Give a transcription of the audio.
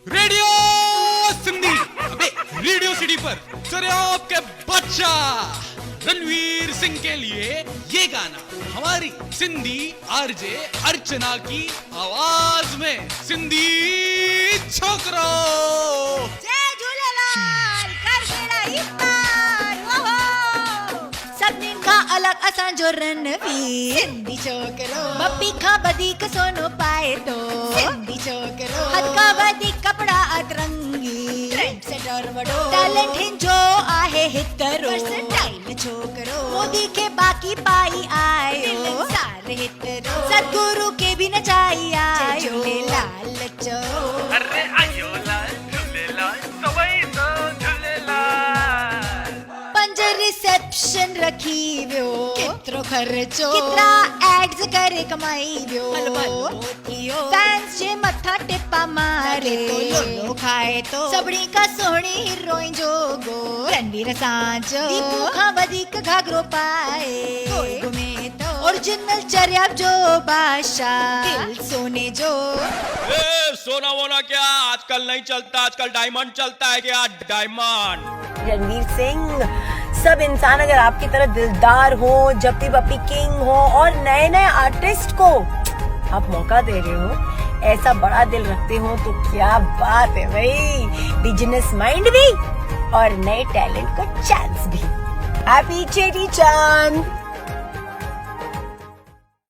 Radio Sindhi, अबे radio city पर चुनाव के बादशाह रणवीर सिंह के लिए ये गाना हमारी सिंधी आरजे अर्चना की आवाज में। सिंधी छोकरो जय झूलेलाल कर बेड़ा इफ्तार ओहो सभिनीनि खां अलॻि असांजो रणवीर सिंधी छोकिरो बब्बी खां वधीक सोनो पाए थो सिंधी छोकिरो हद खां वधीक कपड़ा अतरंगी ट्रेंड सेटर वॾो टैलेंट जो आहे हितरो वर्सटाइल छोकिरो मोदी खे बाक़ी पाई आयो सारे हितरो सतगुरु के भी नचाई आयो झूलेलाल चो अरे आयो लाल झूलेलाल सवई तो झूलेलाल। पंज रिसेप्शन रखी वियो केतिरो ख़र्चो केतिरा एड्स करे कमाई वियो फैंस जे मथा टिपा मारे लोलो खाए तो सभिनी खां सुहिणी हीरोइन जो गो रणवीर असांजो दीपू खां वधीक घाघरो पाए घुमे तो ओरिजिनल चरियाब जो बादशाह दिल सोने जो। सोना वोना क्या आजकल नहीं चलता, आजकल डायमंड चलता है क्या? डायमंड। रणवीर सिंह, सब इंसान अगर आपकी तरह दिलदार हो, जप्पी बप्पी किंग हो और नए नए आर्टिस्ट को आप मौका दे रहे हो, ऐसा बड़ा दिल रखते हो तो क्या बात है भाई। बिजनेस माइंड भी और नए टैलेंट को चांस भी। हैप्पी चेटी चांद।